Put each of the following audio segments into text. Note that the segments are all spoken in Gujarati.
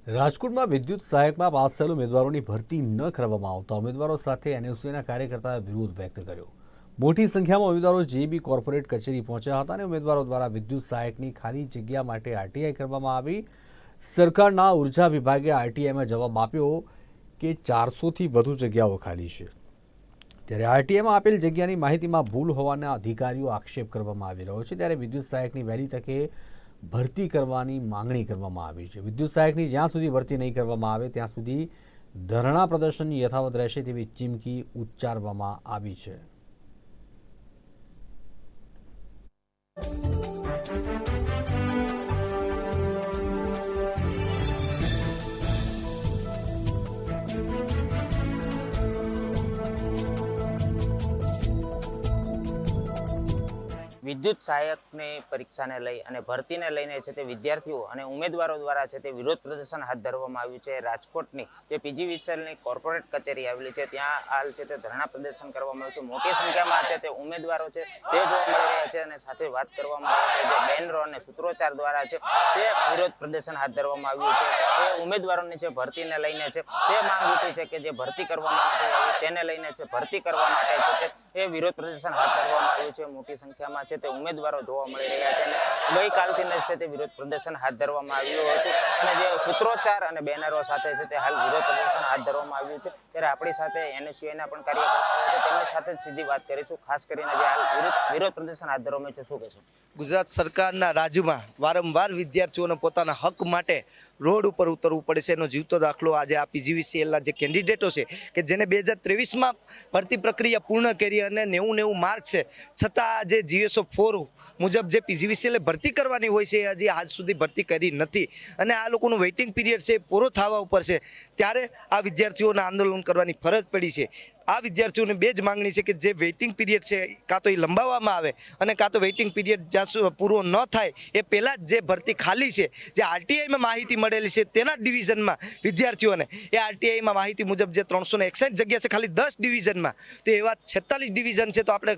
રાજકોટમાં વિદ્યુત સહાયકમાં પાસ થયેલ ઉમેદવારોની ભરતી ન કરવામાં આવતા ઉમેદવારો સાથે એનએસયુના કાર્યકર્તાએ વિરોધ વ્યક્ત કર્યો। મોટી સંખ્યામાં ઉમેદવારો જેબી કોર્પોરેટ કચેરી પહોંચ્યા હતા અને ઉમેદવારો દ્વારા વિદ્યુત સહાયકની ખાલી જગ્યા માટે આરટીઆઈ કરવામાં આવી। સરકારના ઉર્જા વિભાગે આરટીઆઈમાં જવાબ આપ્યો કે 400થી વધુ જગ્યાઓ ખાલી છે, ત્યારે આરટીઆઈમાં આપેલ જગ્યાની માહિતીમાં ભૂલ હોવાના અધિકારીઓ આક્ષેપ કરવામાં આવી રહ્યો છે। ત્યારે વિદ્યુત સહાયકની વહેલી તકે ભરતી કરવાની માંગણી કરવામાં આવી છે। વિદ્યુત સહાયકની જ્યાં સુધી ભરતી નહીં કરવામાં આવે ત્યાં સુધી ધરણા પ્રદર્શન યથાવત રહેશે તેવી ચીમકી ઉચ્ચારવામાં આવી છે। વિદ્યુત સહાયકની પરીક્ષાને લઈ અને ભરતીને લઈને છે તે વિદ્યાર્થીઓ અને ઉમેદવારો દ્વારા છે તે વિરોધ પ્રદર્શન હાથ ધરવામાં આવ્યું છે। રાજકોટની જે પીજીવીસીએલની કોર્પોરેટ કચેરી આવેલી છે ત્યાં હાલ છે તે ધરણા પ્રદર્શન કરવામાં આવ્યું છે। મોટી સંખ્યામાં છે તે ઉમેદવારો છે તે જોવા મળી રહ્યા છે અને સાથે વાત કરવામાં આવે છે જે બેનરો અને સૂત્રોચ્ચાર દ્વારા છે તે વિરોધ પ્રદર્શન હાથ ધરવામાં આવ્યું છે। તે ઉમેદવારોની છે ભરતીને લઈને છે તે માંગ ઉઠી છે કે જે ભરતી કરવામાં નથી આવી તેને લઈને છે ભરતી કરવા માટે છે તે વિરોધ પ્રદર્શન હાથ ધરવામાં આવ્યું છે। મોટી સંખ્યામાં છે તે ઉમેદવારો જોવા મળી રહ્યા છે અને ગઈકાલથી છે તે વિરોધ પ્રદર્શન હાથ ધરવામાં આવ્યું હતું અને જે સૂત્રોચ્ચાર અને બેનરો સાથે છે તે હાલ વિરોધ પ્રદર્શન હાથ ધરવામાં આવ્યું છે। ત્યારે આપણી સાથે એનએસયુના પણ કાર્યકર્તાઓ છે તેમની સાથે સીધી વાત કરીશું। ખાસ કરીને જે હાલ વિરોધ પ્રદર્શન હાથ ધરવામાં છે, શું કહેશો? ગુજરાત સરકારના રાજ્યમાં વારંવાર વિદ્યાર્થીઓને પોતાના હક માટે રોડ ઉપર ઉતરવું પડે છે। એનો જીવતો દાખલો આજે આ પીજીવીસીએલના જે કેન્ડિડેટો છે કે જેને 2023માં ભરતી પ્રક્રિયા પૂર્ણ કરી અને 90 માર્ક છે, છતાં જે GSO4 મુજબ જે પીજીવીસીએલે ભરતી કરવાની હોય છે હજી આજ સુધી ભરતી કરી નથી અને આ લોકોનું વેઇટિંગ પીરિયડ છે પૂરો થવા ઉપર છે, ત્યારે આ વિદ્યાર્થીઓને આંદોલન કરવાની ફરજ પડી છે। આ વિદ્યાર્થીઓને બે જ માંગણી છે કે જે વેઇટિંગ પીરિયડ છે કાં તો એ લંબાવવામાં આવે અને કાં તો વેઇટિંગ પીરિયડ જ્યાં પૂરો ન થાય એ પહેલાં જ જે ભરતી ખાલી છે, જે આરટીઆઈમાં માહિતી મળેલી છે તેના ડિવિઝનમાં વિદ્યાર્થીઓને એ આરટીઆઈમાં માહિતી મુજબ જે 361 જગ્યા છે ખાલી 10 ડિવિઝનમાં, તો એવા 46 ડિવિઝન છે, તો આપણે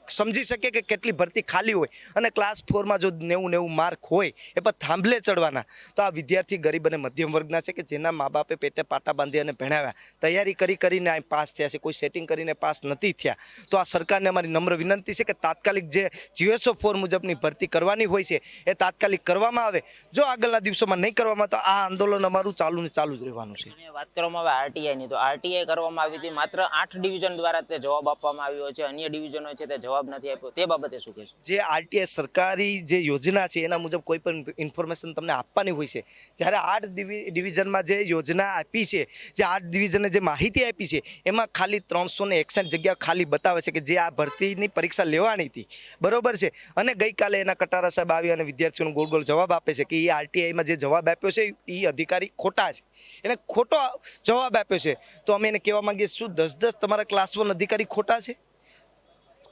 સમજી શકીએ કે કેટલી ભરતી ખાલી હોય અને ક્લાસ 4માં જો 90 માર્ક હોય એ પણ થાંભલે ચડવાના, તો આ વિદ્યાર્થી ગરીબ અને મધ્યમ વર્ગના છે કે જેના મા બાપે પેટે પાટા બાંધી અને ભણાવ્યા, તૈયારી કરીને આ પાસ થયા છે, કોઈ સેટિંગ કરીને પાસ નથી થયા। તો આ સરકારને અમારી નમ્ર વિનંતી છે કે તાત્કાલિક જે GSO4 મુજબની ભરતી કરવાની હોય છે એ તાત્કાલિક કરવામાં આવે। જો આગળના દિવસોમાં નહીં કરવામાં તો આ આંદોલન અમારું ચાલુ જ રહેવાનું છે। વાત કરવામાં આવે આરટીઆઈની, તો આરટીઆઈ કરવામાં આવી હતી, માત્ર 8 ડિવિઝન દ્વારા તે જવાબ આપવામાં આવ્યો છે, અન્ય ડિવિઝનો છે તે જવાબ નથી આપ્યો, તે બાબતે શું કહેશો? જે આરટીઆઈ સરકારી જે યોજના છે એના મુજબ કોઈ પણ ઇન્ફોર્મેશન તમને આપવાની હોય છે, જ્યારે 8 ડિવિઝનમાં જે યોજના આપી છે, જે 8 ડિવિઝને જે માહિતી આપી છે એમાં ખાલી 361 જગ્યા ખાલી બતાવે છે કે જે આ ભરતીની પરીક્ષા લેવાની હતી, બરોબર છે। અને ગઈકાલે એના કટારા સાહેબ આવી અને વિદ્યાર્થીઓનો ગોળ જવાબ આપે છે કે એ આરટીઆઈમાં જે જવાબ આપ્યો છે એ અધિકારી ખોટા છે, એને ખોટો જવાબ આપ્યો છે। તો અમે એને કહેવા માંગીએ શું 10 તમારા ક્લાસ 1 અધિકારી ખોટા છે?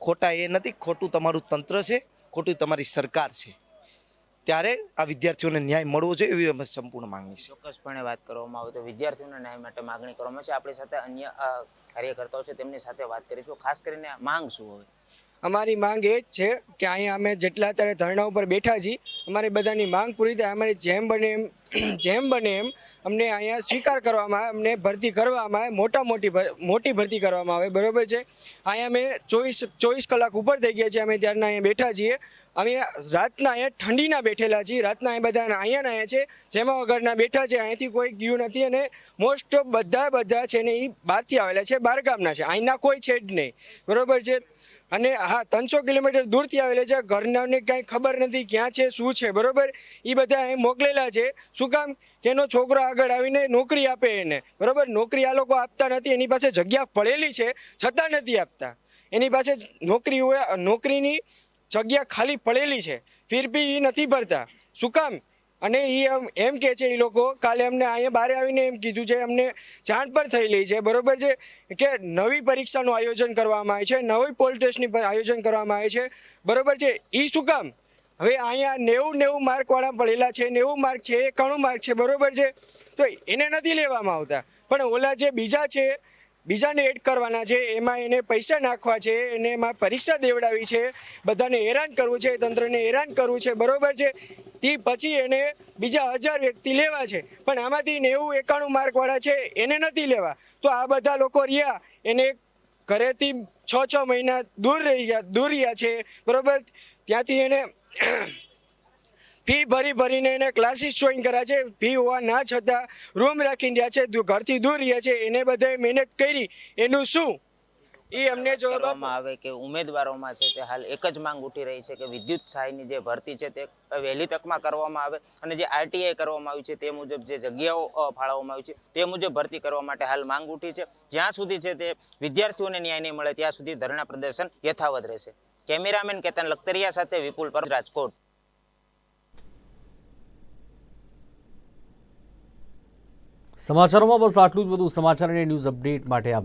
ખોટા એ નથી, ખોટું તમારું તંત્ર છે, ખોટું તમારી સરકાર છે। ત્યારે આ વિદ્યાર્થીઓને ન્યાય મળવો જોઈએ એવી અમે સંપૂર્ણ માંગણી છે। ચોક્કસપણે વાત કરવામાં આવે તો વિદ્યાર્થીઓના ન્યાય માટે માગણી કરવામાં છે। આપણી સાથે અન્ય કાર્યકર્તાઓ છે તેમની સાથે વાત કરીશું। ખાસ કરીને માંગ શું હોય? અમારી માંગ એ જ છે કે અહીંયા અમે જેટલા અત્યારે ધરણા ઉપર બેઠા છીએ, અમારી બધાની માંગ પૂરી થાય, અમારી જેમ બને એમ અમને અહીંયા સ્વીકાર કરવામાં આવે, અમને ભરતી કરવામાં આવે, મોટી ભરતી કરવામાં આવે, બરોબર છે। અહીંયા અમે 24 કલાક ઉપર થઈ ગયા છે, અમે ત્યારના અહીંયા બેઠા છીએ, અમે રાતના અહીંયા ઠંડીના બેઠેલા છીએ, રાતના અહીં બધા અહીંયા છે, જેમાં વગરના બેઠા છે, અહીંયાથી કોઈ ગયું નથી અને મોસ્ટ ઓફ બધા છે ને એ બહારથી આવેલા છે, બહાર ગામના છે, અહીંના કોઈ છે જ નહીં, બરોબર છે। અને હા 300 કિલોમીટર દૂરથી આવેલા છે, ઘરનાને કાંઈ ખબર નથી ક્યાં છે શું છે, બરોબર, એ બધા અહીં મોકલેલા છે, શું કામ કે એનો છોકરો આગળ આવીને નોકરી આપે એને, બરોબર, નોકરી આ લોકો આપતા નથી, એની પાસે જગ્યા પડેલી છે છતાં નથી આપતા, એની પાસે નોકરી હોય, નોકરીની જગ્યા ખાલી પડેલી છે, ફિર બી એ નથી ભરતા, શું કામ? અને એ એમ કહે છે, એ લોકો કાલે અમને અહીંયા બહાર આવીને એમ કીધું છે, અમને જાણ પણ થયેલી છે, બરોબર છે, કે નવી પરીક્ષાનું આયોજન કરવામાં આવે છે, નવી પોલ ટેસ્ટની આયોજન કરવામાં આવે છે, બરોબર છે। એ શું કામ? હવે અહીંયા 90 માર્કવાળા પડેલા છે, 90 માર્ક છે, 91 માર્ક છે, બરોબર છે, તો એને નથી લેવામાં આવતા, પણ ઓલા જે બીજા છે બીજાને એડ કરવાના છે, એમાં એને પૈસા નાખવા છે, એને એમાં પરીક્ષા દેવડાવી છે, બધાને હેરાન કરવું છે, તંત્રને હેરાન કરવું છે, બરોબર છે. તે પછી એને બીજા 1000 વ્યક્તિ લેવા છે, પણ આમાંથી 90-91 માર્કવાળા છે એને નથી લેવા. તો આ બધા લોકો રહ્યા એને ઘરેથી 6 મહિના દૂર રહ્યા છે, બરોબર. ત્યાંથી એને ફી ભરીને એને ક્લાસીસ જોઈન કર્યા છે, ફી હોવા ના છતાં રૂમ રાખીને રહ્યા છે, ઘરથી દૂર રહ્યા છે. એને બધાએ મહેનત કરી, એનું શું એ અમને જવાબ કરવામાં આવે કે ઉમેદવારોમાં છે તે હાલ એક જ માંગ ઉઠી રહી છે કે વિદ્યુત સહાયની જે ભરતી છે તે વહેલી તકમાં કરવામાં આવે અને જે આરટીઆઈ કરવામાં આવી છે તે મુજબ જે જગ્યાઓ ફાળવવામાં આવી છે તે મુજબ ભરતી કરવા માટે હાલ માંગ ઉઠી છે. જ્યાં સુધી છે તે વિદ્યાર્થીઓને ન્યાય નહીં મળે ત્યાં સુધી ધરણા પ્રદર્શન યથાવત રહેશે. કેમેરામેન કેતન લખતરિયા સાથે વિપુલ પર, રાજકોટ. સમાચારોમાં બસ આટલું જ. વધુ સમાચાર અને ન્યૂઝ અપડેટ માટે આપ